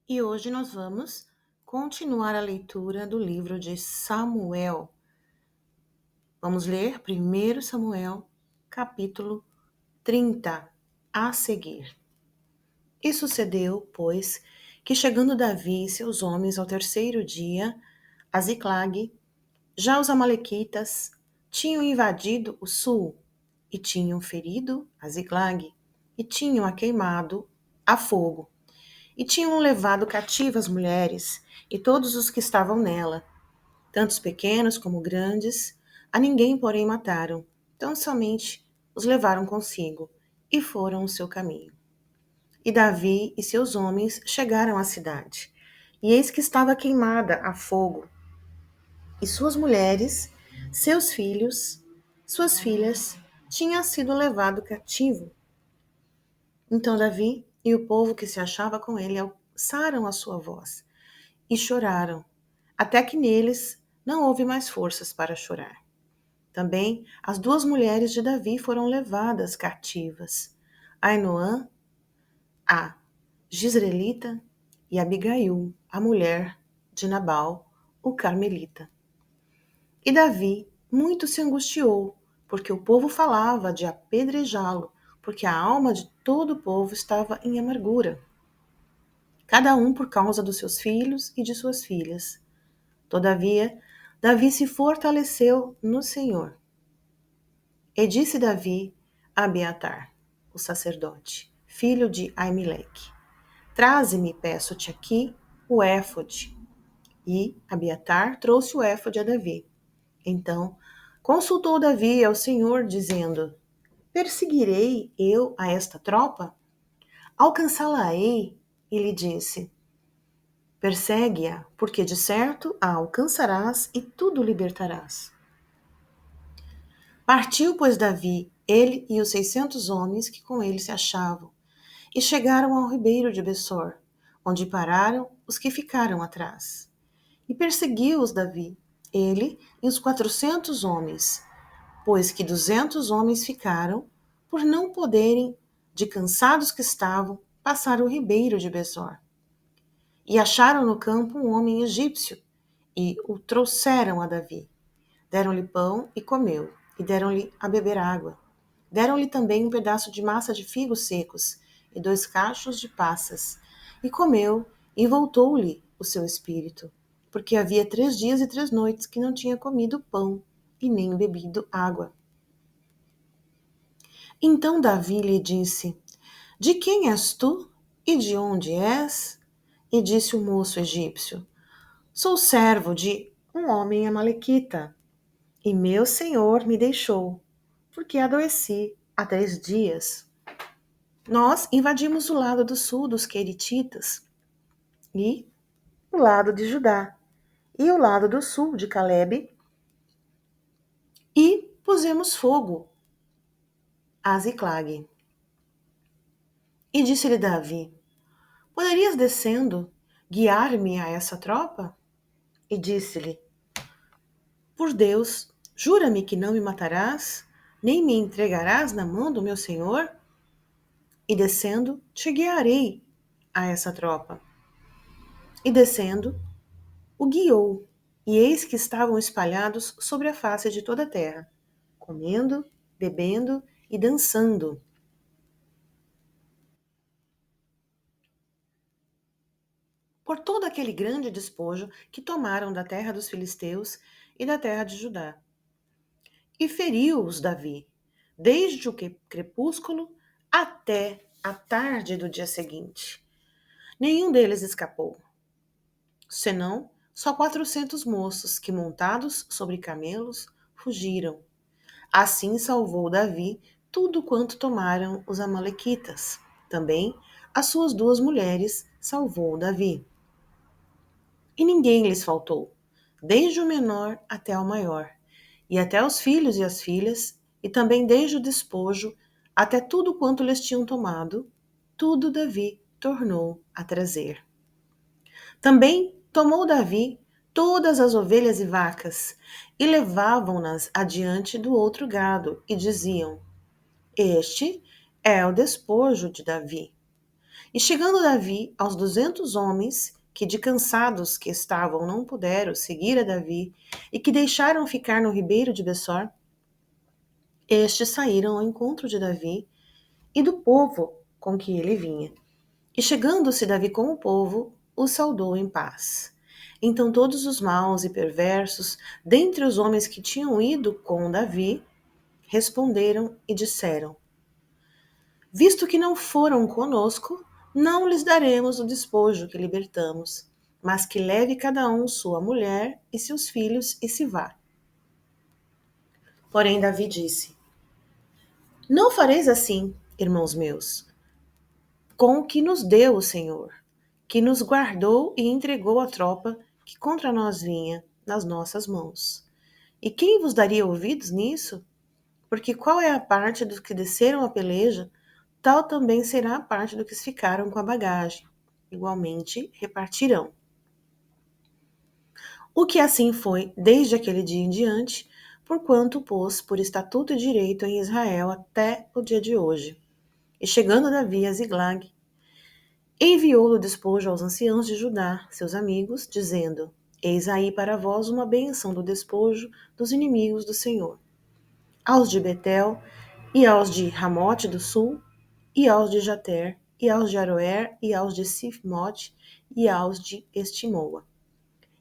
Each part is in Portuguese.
E hoje nós vamos continuar a leitura do livro de Samuel. Vamos ler 1 Samuel, capítulo 30, a seguir. E sucedeu, pois, que chegando Davi e seus homens ao terceiro dia, a Ziclague, já os amalequitas tinham invadido o sul e tinham ferido a Ziclague e tinham a queimado a fogo. E tinham levado cativas mulheres e todos os que estavam nela, tantos pequenos como grandes, a ninguém, porém, mataram, tão somente os levaram consigo, e foram o seu caminho. E Davi e seus homens chegaram à cidade, e eis que estava queimada a fogo, e suas mulheres, seus filhos, suas filhas, tinham sido levado cativo. Então Davi e o povo que se achava com ele alçaram a sua voz, e choraram, até que neles não houve mais forças para chorar. Também as duas mulheres de Davi foram levadas cativas, Ainoã, a Gisrelita, e Abigail, a mulher de Nabal, o carmelita. E Davi muito se angustiou, porque o povo falava de apedrejá-lo, porque a alma de todo o povo estava em amargura, cada um por causa dos seus filhos e de suas filhas. Todavia, Davi se fortaleceu no Senhor. E disse Davi a Abiatar, o sacerdote, filho de Aimeleque: Traze-me, peço-te aqui, o éfode. E Abiatar trouxe o éfode a Davi. Então consultou Davi ao Senhor, dizendo: Perseguirei eu a esta tropa? Alcançá-la-ei? E lhe disse: Persegue-a, porque de certo a alcançarás e tudo libertarás. Partiu, pois, Davi, ele e os 600 homens que com ele se achavam, e chegaram ao ribeiro de Bessor, onde pararam os que ficaram atrás. E perseguiu-os Davi, ele e os 400 homens, pois que 200 homens ficaram, por não poderem, de cansados que estavam, passar o ribeiro de Bessor. E acharam no campo um homem egípcio, e o trouxeram a Davi. Deram-lhe pão e comeu, e deram-lhe a beber água. Deram-lhe também um pedaço de massa de figos secos, e 2 cachos de passas. E comeu, e voltou-lhe o seu espírito, porque havia 3 dias e 3 noites que não tinha comido pão, e nem bebido água. Então Davi lhe disse: De quem és tu? E de onde és? E disse o moço egípcio: Sou servo de um homem amalequita, e meu senhor me deixou, porque adoeci há 3 dias. Nós invadimos o lado do sul dos Querititas, e o lado de Judá, e o lado do sul de Calebe, e pusemos fogo a Ziclague. E disse-lhe Davi: Poderias, descendo, guiar-me a essa tropa? E disse-lhe: Por Deus, jura-me que não me matarás, nem me entregarás na mão do meu senhor? E descendo, te guiarei a essa tropa. E descendo, o guiou, e eis que estavam espalhados sobre a face de toda a terra, comendo, bebendo e dançando. Por todo aquele grande despojo que tomaram da terra dos filisteus e da terra de Judá. E feriu-os Davi, desde o crepúsculo até a tarde do dia seguinte. Nenhum deles escapou, senão só 400 moços que, montados sobre camelos, fugiram. Assim salvou Davi tudo quanto tomaram os amalequitas. Também as suas 2 mulheres salvou Davi. E ninguém lhes faltou, desde o menor até o maior, e até os filhos e as filhas, e também desde o despojo até tudo quanto lhes tinham tomado, tudo Davi tornou a trazer. Também tomou Davi todas as ovelhas e vacas, e levavam-nas adiante do outro gado, e diziam: Este é o despojo de Davi. E chegando Davi aos 200 homens, que de cansados que estavam não puderam seguir a Davi, e que deixaram ficar no ribeiro de Bessor, estes saíram ao encontro de Davi e do povo com que ele vinha. E chegando-se Davi com o povo, o saudou em paz. Então todos os maus e perversos, dentre os homens que tinham ido com Davi, responderam e disseram: Visto que não foram conosco, não lhes daremos o despojo que libertamos, mas que leve cada um sua mulher e seus filhos e se vá. Porém Davi disse: Não fareis assim, irmãos meus, com o que nos deu o Senhor, que nos guardou e entregou a tropa que contra nós vinha nas nossas mãos. E quem vos daria ouvidos nisso? Porque qual é a parte dos que desceram a peleja, tal também será a parte dos que ficaram com a bagagem. Igualmente repartirão. O que assim foi desde aquele dia em diante, porquanto pôs por estatuto e direito em Israel até o dia de hoje. E chegando Davi a Ziglag, enviou o despojo aos anciãos de Judá, seus amigos, dizendo: Eis aí para vós uma bênção do despojo dos inimigos do Senhor. Aos de Betel, e aos de Ramote do sul, e aos de Jater, e aos de Aroer, e aos de Sifmote, e aos de Estimoa,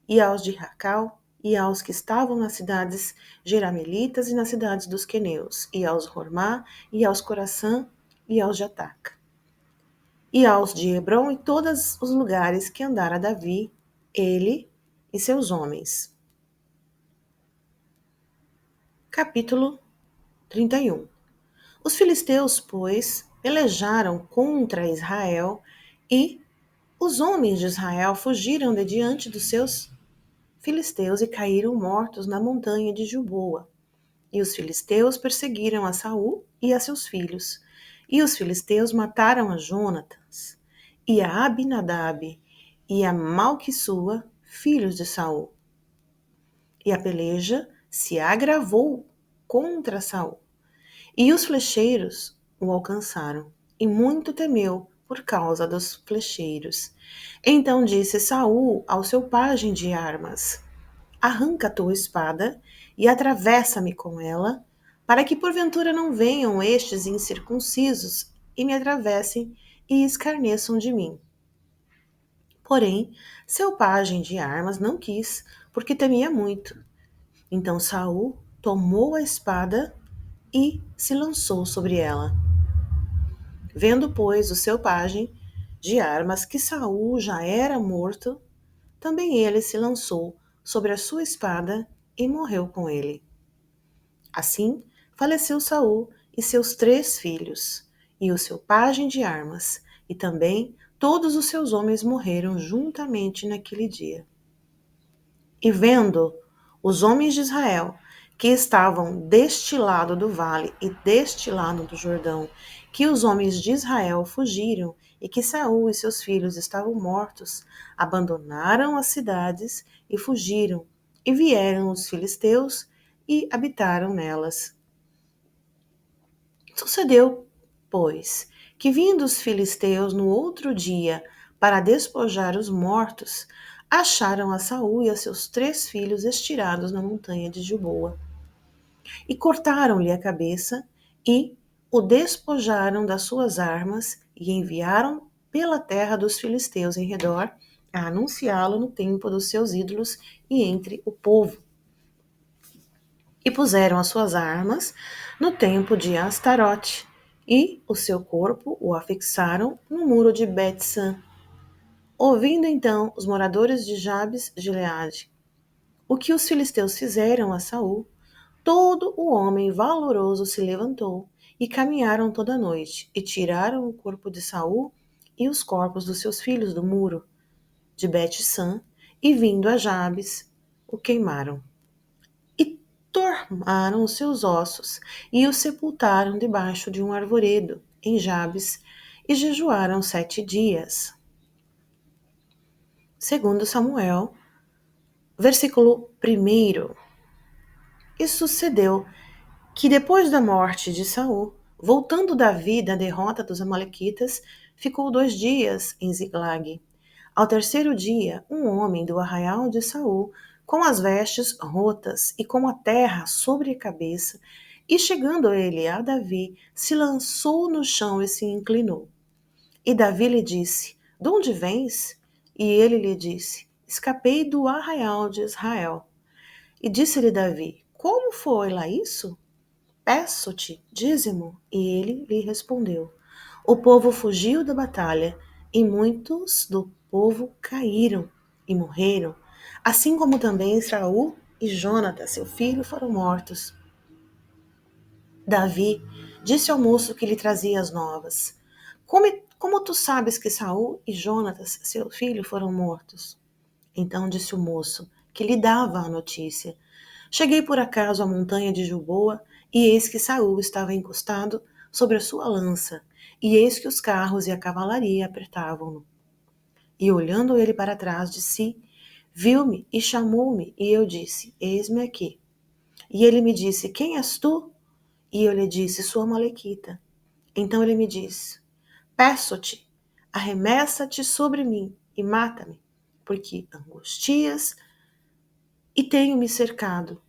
e aos de Racal, e aos que estavam nas cidades jeramelitas e nas cidades dos queneus, e aos Hormá, e aos Coraçã, e aos de Ataca, e aos de Hebron e todos os lugares que andara Davi, ele e seus homens. Capítulo 31. Os filisteus, pois, pelejaram contra Israel, e os homens de Israel fugiram de diante dos seus filisteus e caíram mortos na montanha de Gilboa. E os filisteus perseguiram a Saul e a seus filhos. E os filisteus mataram a Jonatas, e a Abinadab, e a Malquissua, filhos de Saul. E a peleja se agravou contra Saul. E os flecheiros o alcançaram, e muito temeu por causa dos flecheiros. Então disse Saul ao seu pajem de armas: Arranca a tua espada e atravessa-me com ela, para que porventura não venham estes incircuncisos e me atravessem e escarneçam de mim. Porém, seu pajem de armas não quis, porque temia muito. Então Saul tomou a espada e se lançou sobre ela. Vendo, pois, o seu pajem de armas que Saul já era morto, também ele se lançou sobre a sua espada e morreu com ele. Assim, faleceu Saul e seus 3 filhos, e o seu pajem de armas, e também todos os seus homens morreram juntamente naquele dia. E vendo os homens de Israel, que estavam deste lado do vale e deste lado do Jordão, que os homens de Israel fugiram e que Saul e seus filhos estavam mortos, abandonaram as cidades e fugiram, e vieram os filisteus e habitaram nelas. Sucedeu, pois, que vindo os filisteus no outro dia para despojar os mortos, acharam a Saul e a seus 3 filhos estirados na montanha de Gilboa. E cortaram-lhe a cabeça e o despojaram das suas armas e enviaram pela terra dos filisteus em redor a anunciá-lo no templo dos seus ídolos e entre o povo. E puseram as suas armas no templo de Astarote, e o seu corpo o afixaram no muro de Bet-san. Ouvindo então os moradores de Jabes Gileade o que os filisteus fizeram a Saul, todo o homem valoroso se levantou e caminharam toda a noite e tiraram o corpo de Saul e os corpos dos seus filhos do muro de Bet-san e vindo a Jabes o queimaram. E tormaram os seus ossos e os sepultaram debaixo de um arvoredo em Jabes e jejuaram 7 dias. Segundo Samuel, versículo 1. E sucedeu que depois da morte de Saul, voltando Davi da derrota dos amalequitas, ficou 2 dias em Ziglag. Ao terceiro dia, um homem do arraial de Saul, com as vestes rotas e com a terra sobre a cabeça, e chegando ele a Davi, se lançou no chão e se inclinou. E Davi lhe disse: De onde vens? E ele lhe disse: Escapei do arraial de Israel. E disse-lhe Davi: Como foi lá isso? Peço-te dízimo. E ele lhe respondeu: O povo fugiu da batalha, e muitos do povo caíram e morreram, assim como também Saul e Jonatas, seu filho, foram mortos. Davi disse ao moço que lhe trazia as novas: Como tu sabes que Saul e Jonatas, seu filho, foram mortos? Então disse o moço, que lhe dava a notícia: Cheguei por acaso à montanha de Gilboa, e eis que Saul estava encostado sobre a sua lança, e eis que os carros e a cavalaria apertavam-no. E olhando ele para trás de si, viu-me e chamou-me, e eu disse: Eis-me aqui. E ele me disse: Quem és tu? E eu lhe disse: Sou Amalequita. Então ele me disse: Peço-te, arremessa-te sobre mim e mata-me, porque angustias e tenho-me cercado,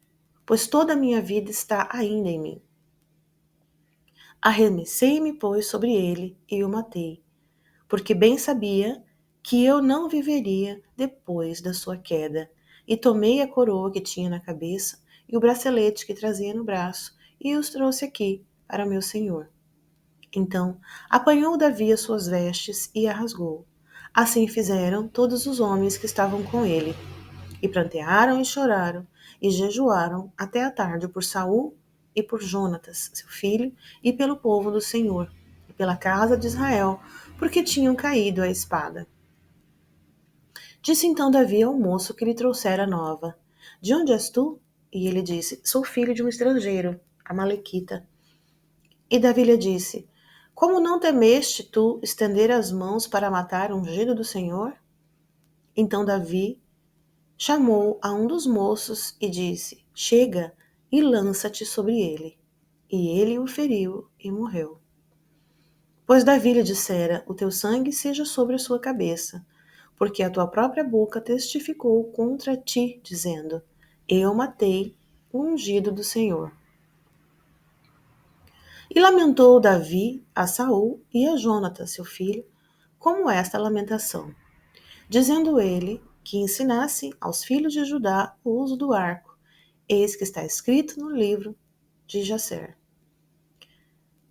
pois toda a minha vida está ainda em mim. Arremessei-me, pois, sobre ele e o matei, porque bem sabia que eu não viveria depois da sua queda. E tomei a coroa que tinha na cabeça e o bracelete que trazia no braço e os trouxe aqui para meu senhor. Então apanhou Davi as suas vestes e a rasgou. Assim fizeram todos os homens que estavam com ele. E prantearam e choraram, e jejuaram até a tarde por Saul e por Jonatas, seu filho, e pelo povo do Senhor, e pela casa de Israel, porque tinham caído à espada. Disse então Davi ao moço que lhe trouxera a nova: De onde és tu? E ele disse: Sou filho de um estrangeiro, Amalequita. E Davi lhe disse: Como não temeste tu estender as mãos para matar o ungido do Senhor? Então Davi chamou a um dos moços e disse: Chega e lança-te sobre ele. E ele o feriu e morreu. Pois Davi lhe dissera: O teu sangue seja sobre a sua cabeça, porque a tua própria boca testificou contra ti, dizendo: Eu matei o ungido do Senhor. E lamentou Davi a Saul e a Jonatas, seu filho, como esta lamentação, dizendo ele que ensinasse aos filhos de Judá o uso do arco. Eis que está escrito no livro de Jacer.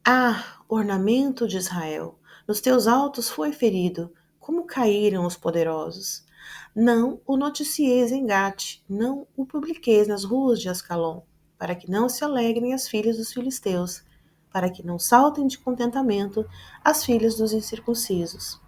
Ah, ornamento de Israel, nos teus altos foi ferido, como caíram os poderosos. Não o noticieis em Gate, não o publiqueis nas ruas de Ascalon, para que não se alegrem as filhas dos filisteus, para que não saltem de contentamento as filhas dos incircuncisos.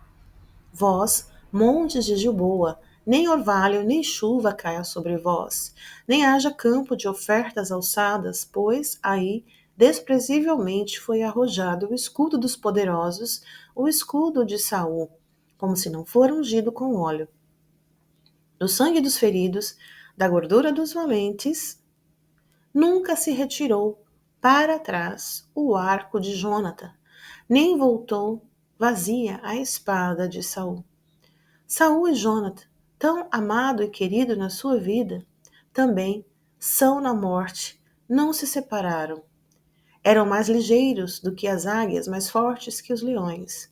Vós, montes de Gilboa, nem orvalho nem chuva caia sobre vós, nem haja campo de ofertas alçadas, pois aí desprezivelmente foi arrojado o escudo dos poderosos, o escudo de Saul, como se não fora ungido com óleo. Do sangue dos feridos, da gordura dos valentes, nunca se retirou para trás o arco de Jonatã, nem voltou vazia a espada de Saul. Saul e Jonatã, tão amado e querido na sua vida, também são na morte, não se separaram. Eram mais ligeiros do que as águias, mais fortes que os leões.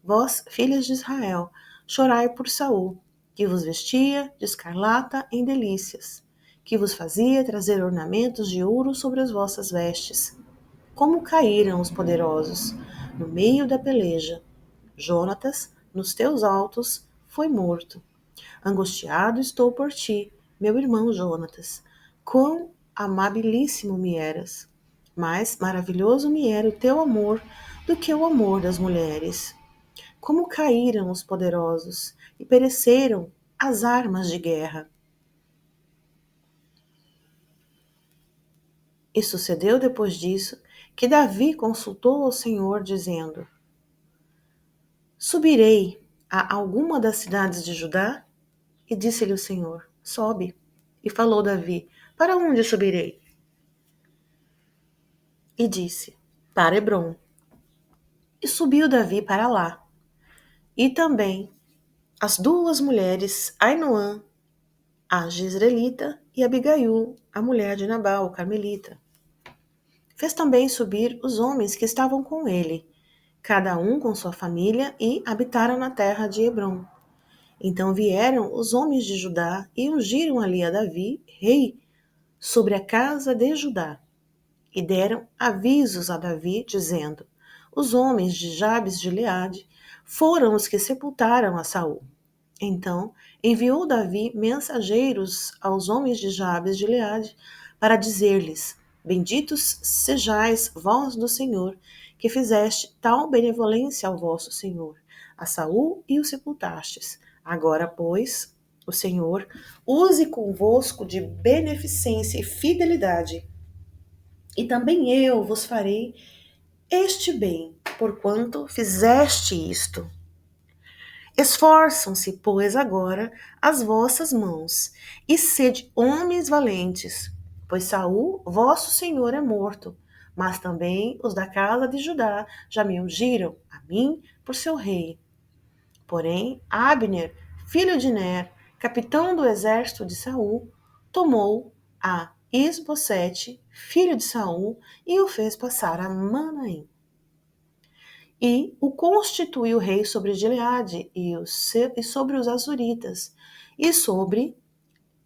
Vós, filhas de Israel, chorai por Saul, que vos vestia de escarlata em delícias, que vos fazia trazer ornamentos de ouro sobre as vossas vestes. Como caíram os poderosos no meio da peleja. Jonatas, nos teus altos, foi morto. Angustiado estou por ti, meu irmão Jonatas. Quão amabilíssimo me eras! Mais maravilhoso me era o teu amor do que o amor das mulheres. Como caíram os poderosos e pereceram as armas de guerra. E sucedeu depois disso que Davi consultou ao Senhor, dizendo: Subirei a alguma das cidades de Judá? E disse-lhe o Senhor: Sobe. E falou Davi: Para onde subirei? E disse: Para Hebrom. E subiu Davi para lá. e também as duas mulheres, Ainoã, a jezreelita, e Abigail, a mulher de Nabal, o carmelita. Fez também subir os homens que estavam com ele, cada um com sua família, e habitaram na terra de Hebrom. Então vieram os homens de Judá e ungiram ali a Davi, rei, sobre a casa de Judá. E deram avisos a Davi, dizendo: os homens de Jabes de Gileade foram os que sepultaram a Saul. Então enviou Davi mensageiros aos homens de Jabes de Gileade para dizer-lhes: benditos sejais vós do Senhor, que fizeste tal benevolência ao vosso Senhor, a Saul, e o sepultastes. Agora, pois, o Senhor use convosco de beneficência e fidelidade, e também eu vos farei este bem, porquanto fizeste isto. Esforçam-se, pois, agora as vossas mãos, e sede homens valentes, pois Saul, vosso senhor, é morto, mas também os da casa de Judá já me ungiram a mim por seu rei. Porém, Abner, filho de Ner, capitão do exército de Saul, tomou a Isbosete, filho de Saul, e o fez passar a Manaim. E o constituiu rei sobre Gileade e sobre os Azuritas, e sobre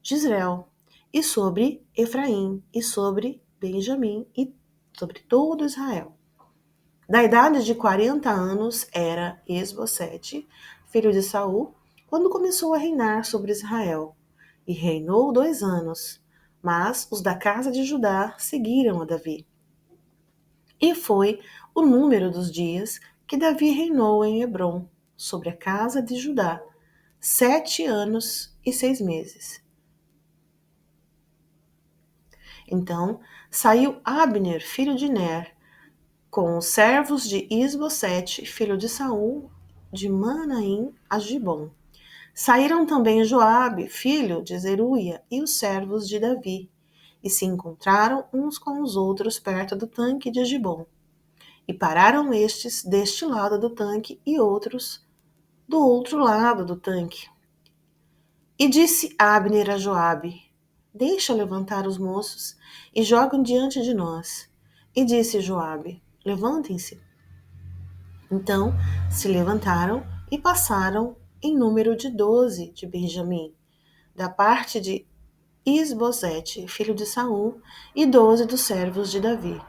Gisreel, e sobre Efraim, e sobre Benjamim, e sobre todo Israel. Da idade de 40 anos era Esbocete, filho de Saul, quando começou a reinar sobre Israel, e reinou 2 anos. Mas os da casa de Judá seguiram a Davi. E foi o número dos dias que Davi reinou em Hebrom, sobre a casa de Judá, 7 anos e 6 meses. Então saiu Abner, filho de Ner, com os servos de Isbosete, filho de Saul, de Manaim a Gibom. Saíram também Joabe, filho de Zeruia, e os servos de Davi, e se encontraram uns com os outros perto do tanque de Gibom. E pararam estes deste lado do tanque e outros do outro lado do tanque. E disse Abner a Joabe: deixa levantar os moços e jogam diante de nós. E disse Joabe: levantem-se. Então se levantaram e passaram em número de 12 de Benjamim, da parte de Isbosete, filho de Saul, e 12 dos servos de Davi.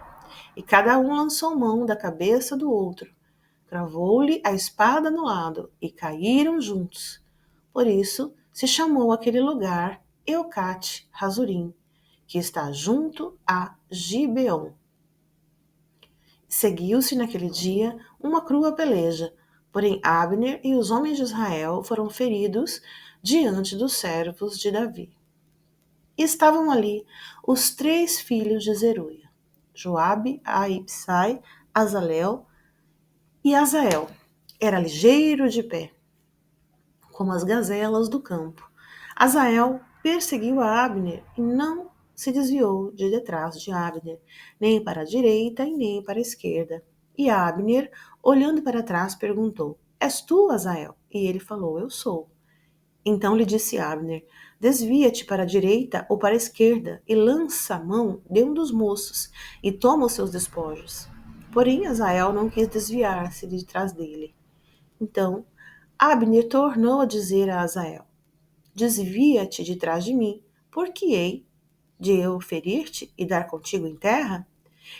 E cada um lançou mão da cabeça do outro, cravou-lhe a espada no lado, e caíram juntos. Por isso se chamou aquele lugar Eucate Razurim, que está junto a Gibeon. Seguiu-se naquele dia uma crua peleja, porém Abner e os homens de Israel foram feridos diante dos servos de Davi. E estavam ali os 3 filhos de Zeruia, Joabe, Abissai, Azalel e Azael. Era ligeiro de pé, como as gazelas do campo. Azael perseguiu a Abner e não se desviou de detrás de Abner, nem para a direita e nem para a esquerda. E Abner, olhando para trás, perguntou: és tu, Azael? E ele falou: eu sou. Então lhe disse Abner: desvia-te para a direita ou para a esquerda, e lança a mão de um dos moços, e toma os seus despojos. Porém Azael não quis desviar-se de trás dele. Então Abner tornou a dizer a Azael: desvia-te de trás de mim, porque hei de eu ferir-te e dar contigo em terra?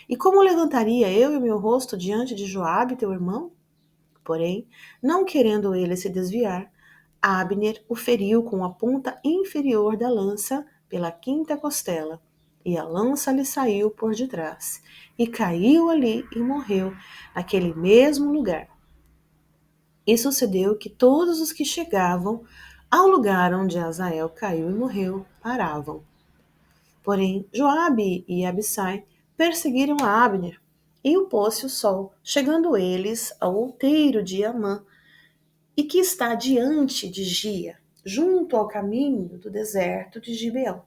E como levantaria eu o meu rosto diante de Joabe, teu irmão? Porém, não querendo ele se desviar, Abner o feriu com a ponta inferior da lança pela quinta costela, e a lança lhe saiu por detrás, e caiu ali e morreu naquele mesmo lugar. E sucedeu que todos os que chegavam ao lugar onde Azael caiu e morreu paravam. Porém, Joabe e Abissai perseguiram a Abner, e o pôs-se o sol, chegando eles ao outeiro de Amã, e que está diante de Gia, junto ao caminho do deserto de Gibeão.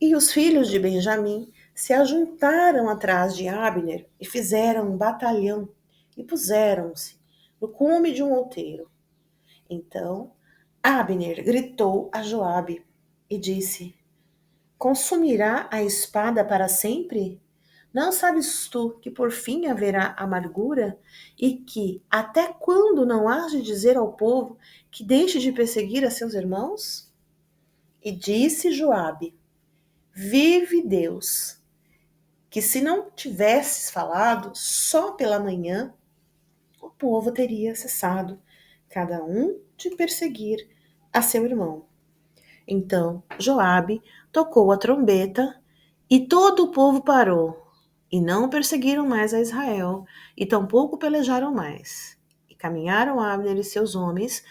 E os filhos de Benjamim se ajuntaram atrás de Abner e fizeram um batalhão e puseram-se no cume de um outeiro. Então Abner gritou a Joabe e disse: Consumirá a espada para sempre? Não sabes tu que por fim haverá amargura e que até quando não has de dizer ao povo que deixe de perseguir a seus irmãos? E disse Joabe: Vive Deus, que se não tivesses falado só pela manhã, o povo teria cessado, cada um de perseguir a seu irmão. Então Joabe tocou a trombeta e todo o povo parou, e não perseguiram mais a Israel, e tampouco pelejaram mais. E caminharam Abner e seus homens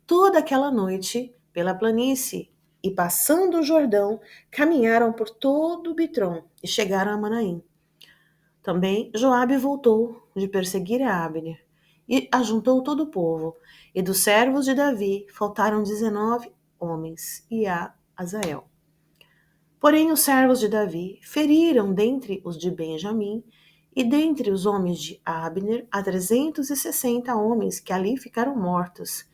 toda aquela noite pela planície, e passando o Jordão, caminharam por todo o Bitrom, e chegaram a Manaim. Também Joabe voltou de perseguir a Abner, e ajuntou todo o povo, e dos servos de Davi faltaram 19 homens, e a Azael. Porém os servos de Davi feriram dentre os de Benjamim, e dentre os homens de Abner, a 360 homens que ali ficaram mortos,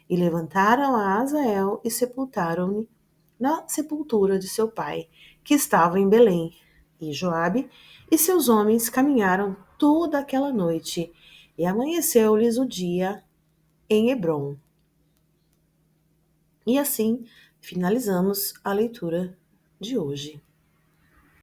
e levantaram a Azael e sepultaram-no na sepultura de seu pai, que estava em Belém. E Joabe e seus homens caminharam toda aquela noite, e amanheceu-lhes o dia em Hebrom. E assim finalizamos a leitura de hoje.